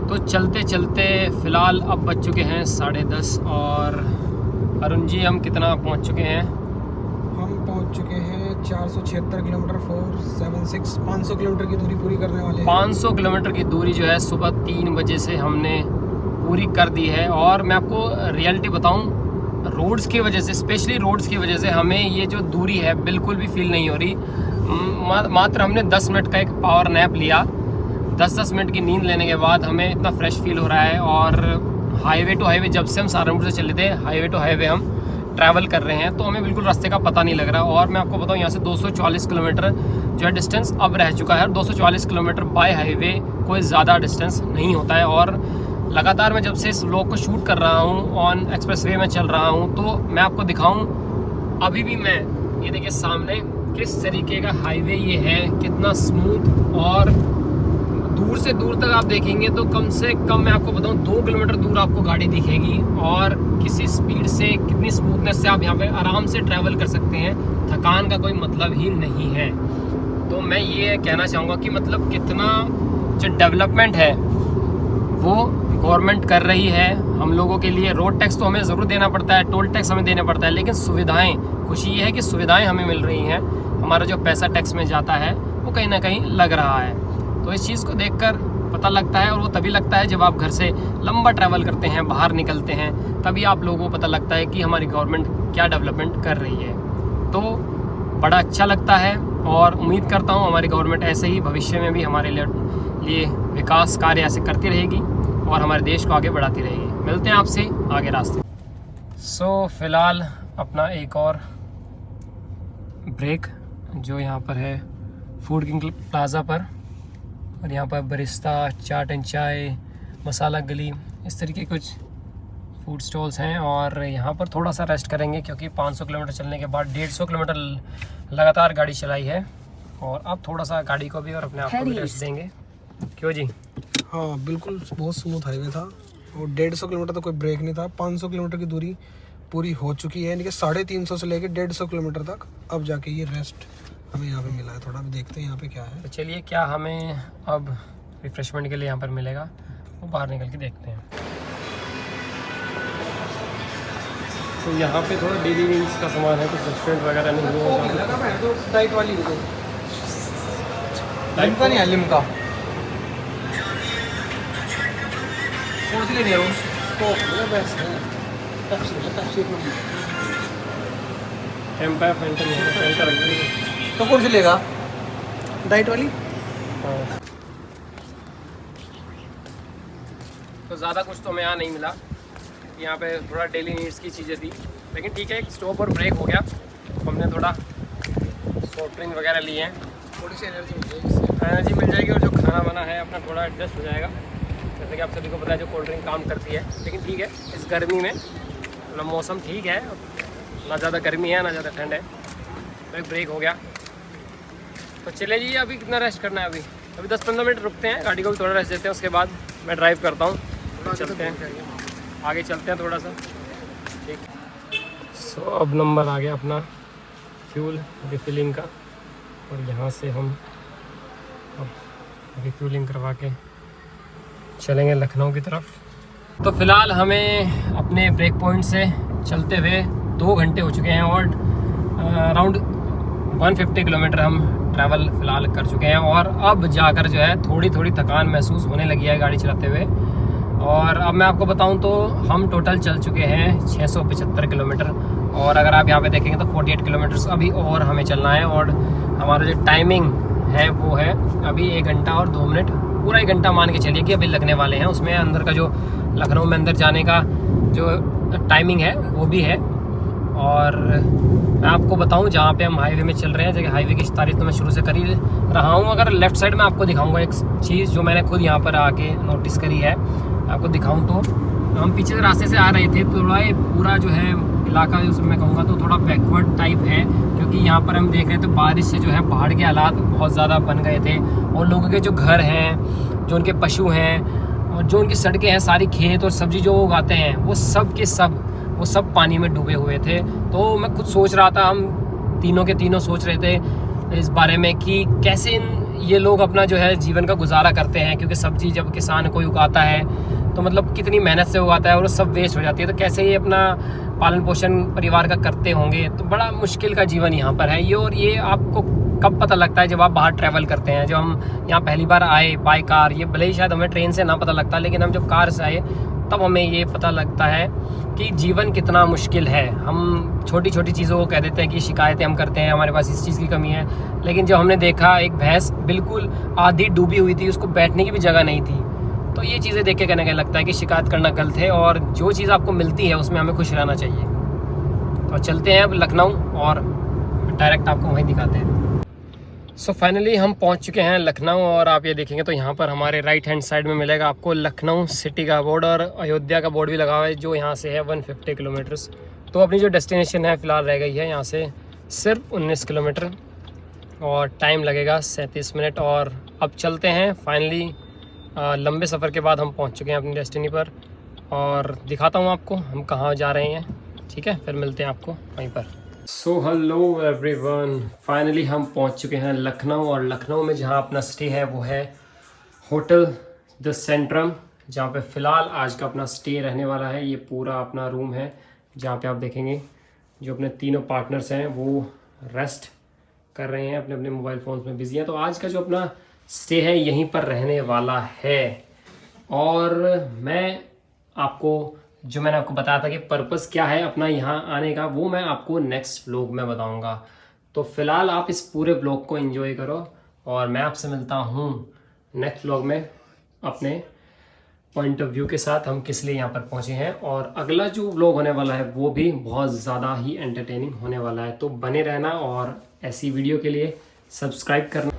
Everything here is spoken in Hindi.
तो चलते चलते फ़िलहाल अब बज चुके हैं 10:30 और अरुण जी हम कितना पहुंच चुके हैं? हम पहुंच चुके हैं 476 किलोमीटर 476 500 किलोमीटर की दूरी पूरी करने वाले हैं। 500 किलोमीटर की दूरी जो है सुबह 3 बजे से हमने पूरी कर दी है। और मैं आपको रियलिटी बताऊं, रोड्स की वजह से, स्पेशली रोड्स की वजह से हमें ये जो दूरी है बिल्कुल भी फील नहीं हो रही। मात्र हमने 10 मिनट का एक पावर नैप लिया। 10 मिनट की नींद लेने के बाद हमें इतना फ्रेश फील हो रहा है। और हाईवे टू हाईवे, जब से हम सहारनपुर से चले थे, हाईवे टू हाईवे हम ट्रैवल कर रहे हैं, तो हमें बिल्कुल रास्ते का पता नहीं लग रहा। और मैं आपको बताऊं, यहाँ से 240 किलोमीटर जो है डिस्टेंस अब रह चुका है। 240 किलोमीटर बाय हाईवे कोई ज़्यादा डिस्टेंस नहीं होता है। और लगातार मैं जब से इस व्लॉग को शूट कर रहा हूँ, ऑन एक्सप्रेस वे में चल रहा हूँ, तो मैं आपको दिखाऊँ अभी भी मैं, ये देखिए सामने किस तरीके का हाईवे ये है, कितना स्मूथ। और दूर से दूर तक आप देखेंगे तो कम से कम मैं आपको बताऊं 2 किलोमीटर दूर आपको गाड़ी दिखेगी। और किसी स्पीड से, कितनी स्मूथनेस से आप यहाँ पे आराम से ट्रैवल कर सकते हैं। थकान का कोई मतलब ही नहीं है। तो मैं ये कहना चाहूँगा कि मतलब कितना जो डेवलपमेंट है वो गवर्नमेंट कर रही है हम लोगों के लिए। रोड टैक्स तो हमें ज़रूर देना पड़ता है, टोल टैक्स हमें देना पड़ता है, लेकिन सुविधाएँ, खुशी ये है कि सुविधाएँ हमें मिल रही हैं। हमारा जो पैसा टैक्स में जाता है वो कहीं ना कहीं लग रहा है। तो इस चीज़ को देखकर पता लगता है, और वो तभी लगता है जब आप घर से लंबा ट्रैवल करते हैं, बाहर निकलते हैं, तभी आप लोगों को पता लगता है कि हमारी गवर्नमेंट क्या डेवलपमेंट कर रही है। तो बड़ा अच्छा लगता है और उम्मीद करता हूँ हमारी गवर्नमेंट ऐसे ही भविष्य में भी हमारे लिए विकास कार्य ऐसे करती रहेगी और हमारे देश को आगे बढ़ाती रहेगी। मिलते हैं आपसे आगे रास्ते। फ़िलहाल अपना एक और ब्रेक जो यहाँ पर है फूड किंग प्लाज़ा पर, और यहाँ पर बरिस्ता, चाट एंड चाय, मसाला गली, इस तरीके कुछ फूड स्टॉल्स हैं। और यहाँ पर थोड़ा सा रेस्ट करेंगे क्योंकि 500 किलोमीटर चलने के बाद 150 किलोमीटर लगातार गाड़ी चलाई है। और अब थोड़ा सा गाड़ी को भी और अपने आप को भी रेस्ट देंगे। क्यों जी? हाँ बिल्कुल, बहुत स्मूथ हाईवे था और 150 किलोमीटर तो कोई ब्रेक नहीं था। 500 किलोमीटर की दूरी पूरी हो चुकी है, यानी कि 350 से लेके 150 किलोमीटर तक अब जाके ये रेस्ट हमें यहाँ पे मिला है। थोड़ा भी देखते हैं यहाँ पे क्या है। तो चलिए, क्या हमें अब रिफ्रेशमेंट के लिए यहाँ पर मिलेगा वो बाहर निकल के देखते हैं। तो यहाँ पे थोड़ा डेली नीड्स का सामान है, कुछ रेस्टोरेंट वगैरह नहीं है। तो डाइट वाली लिमका नहीं है, लिमका कौन सी लेनी है? वो बेस्ट है, एम्पायर फैंटा नहीं है, फैंटा रखी है। तो कौन सी लेगा? डाइट वाली। हाँ। तो ज़्यादा कुछ तो हमें यहाँ नहीं मिला। यहाँ पे थोड़ा डेली नीड्स की चीज़ें थी, लेकिन ठीक है, एक स्टॉप और ब्रेक हो गया। हमने थोड़ा सॉफ्ट ड्रिंक वगैरह लिए हैं, थोड़ी सी एनर्जी मिल जाएगी, एनर्जी मिल जाएगी। और जो खाना बना है अपना थोड़ा एडजस्ट हो जाएगा। जैसे कि आप सभी को पता है जो कोल्ड ड्रिंक काम करती है। लेकिन ठीक है, इस गर्मी में मतलब मौसम ठीक है, ना ज़्यादा गर्मी है ना ज़्यादा ठंड है। तो एक ब्रेक हो गया। तो चले जी, अभी कितना रेस्ट करना है? अभी 10-15 मिनट रुकते हैं, गाड़ी को भी थोड़ा रेस्ट देते हैं, उसके बाद मैं ड्राइव करता हूँ। चलते हैं आगे, चलते हैं थोड़ा सा। ठीक। अब नंबर आ गया अपना फ्यूल रिफिलिंग का, और यहाँ से हम अब रिफ्यूलिंग करवा के चलेंगे लखनऊ की तरफ। तो फ़िलहाल हमें अपने ब्रेक पॉइंट से चलते हुए 2 घंटे हो चुके हैं और अराउंड 150 किलोमीटर हम ट्रैवल फ़िलहाल कर चुके हैं। और अब जाकर जो है थोड़ी थोड़ी थकान महसूस होने लगी है गाड़ी चलाते हुए। और अब मैं आपको बताऊं तो हम टोटल चल चुके हैं 675 किलोमीटर। और अगर आप यहाँ पे देखेंगे तो 48 किलोमीटर्स अभी और हमें चलना है। और हमारा जो टाइमिंग है वो है अभी 1 घंटा और 2 मिनट, पूरा 1 घंटा मान के चलिए कि अभी लगने वाले हैं। उसमें अंदर का जो लखनऊ में अंदर जाने का जो टाइमिंग है वो भी है। और मैं आपको बताऊं, जहाँ पे हम हाईवे में चल रहे हैं, जगह हाईवे की तारीफ तो मैं शुरू से कर ही रहा हूँ। अगर लेफ़्ट साइड में आपको दिखाऊंगा एक चीज़ जो मैंने खुद यहाँ पर आके नोटिस करी है, आपको दिखाऊं तो हम पीछे से रास्ते से आ रहे थे, थोड़ा ये पूरा जो है इलाका उसमें मैं कहूँगा तो थोड़ा बैकवर्ड टाइप है। क्योंकि यहाँ पर हम देख रहे थे बारिश से जो है पहाड़ के हालात बहुत ज़्यादा बन गए थे, और लोगों के जो घर हैं, जो उनके पशु हैं, और जो उनकी सड़कें हैं, सारी खेत और सब्जी जो उगाते हैं, वो सब पानी में डूबे हुए थे। तो मैं खुद सोच रहा था, हम तीनों के तीनों सोच रहे थे इस बारे में कि कैसे ये लोग अपना जो है जीवन का गुजारा करते हैं, क्योंकि सब्जी जब किसान कोई उगाता है तो मतलब कितनी मेहनत से उगाता है और वो सब वेस्ट हो जाती है, तो कैसे ये अपना पालन पोषण परिवार का करते होंगे। तो बड़ा मुश्किल का जीवन यहाँ पर है ये। और ये आपको कब पता लगता है? जब आप बाहर ट्रैवल करते हैं। जब हम यहाँ पहली बार आए बाय कार, ये भले ही शायद हमें ट्रेन से ना पता लगता, लेकिन हम जब कार से आए तब हमें ये पता लगता है कि जीवन कितना मुश्किल है। हम छोटी छोटी चीज़ों को कह देते हैं कि शिकायतें हम करते हैं, हमारे पास इस चीज़ की कमी है, लेकिन जब हमने देखा एक भैंस बिल्कुल आधी डूबी हुई थी, उसको बैठने की भी जगह नहीं थी, तो ये चीज़ें देख के कहने का लगता है कि शिकायत करना गलत है और जो चीज़ आपको मिलती है उसमें हमें खुश रहना चाहिए। तो चलते हैं अब लखनऊ और डायरेक्ट आपको वहीं दिखाते हैं। सो फाइनली हम पहुंच चुके हैं लखनऊ, और आप ये देखेंगे तो यहाँ पर हमारे राइट हैंड साइड में मिलेगा आपको लखनऊ सिटी का बोर्ड, और अयोध्या का बोर्ड भी लगा हुआ है जो यहाँ से है 150 किलोमीटर्स। तो अपनी जो डेस्टिनेशन है फ़िलहाल रह गई है यहाँ से सिर्फ 19 किलोमीटर और टाइम लगेगा 37 मिनट। और अब चलते हैं फाइनली, लंबे सफ़र के बाद हम पहुँच चुके हैं अपनी डेस्टिनी पर, और दिखाता हूँ आपको हम कहाँ जा रहे हैं। ठीक है, फिर मिलते हैं आपको वहीं पर। सो हेलो एवरीवन, फाइनली हम पहुंच चुके हैं लखनऊ, और लखनऊ में जहां अपना स्टे है वो है होटल द सेंट्रम, जहां पे फ़िलहाल आज का अपना स्टे रहने वाला है। ये पूरा अपना रूम है जहां पे आप देखेंगे जो अपने तीनों पार्टनर्स हैं वो रेस्ट कर रहे हैं, अपने अपने मोबाइल फ़ोन्स में बिजी हैं। तो आज का जो अपना स्टे है यहीं पर रहने वाला है। और मैं आपको जो मैंने आपको बताया था कि पर्पस क्या है अपना यहाँ आने का, वो मैं आपको नेक्स्ट व्लॉग में बताऊंगा। तो फिलहाल आप इस पूरे व्लॉग को एंजॉय करो, और मैं आपसे मिलता हूँ नेक्स्ट व्लॉग में अपने पॉइंट ऑफ व्यू के साथ, हम किस लिए यहाँ पर पहुँचे हैं। और अगला जो व्लॉग होने वाला है वो भी बहुत ज़्यादा ही एंटरटेनिंग होने वाला है। तो बने रहना, और ऐसी वीडियो के लिए सब्सक्राइब करना।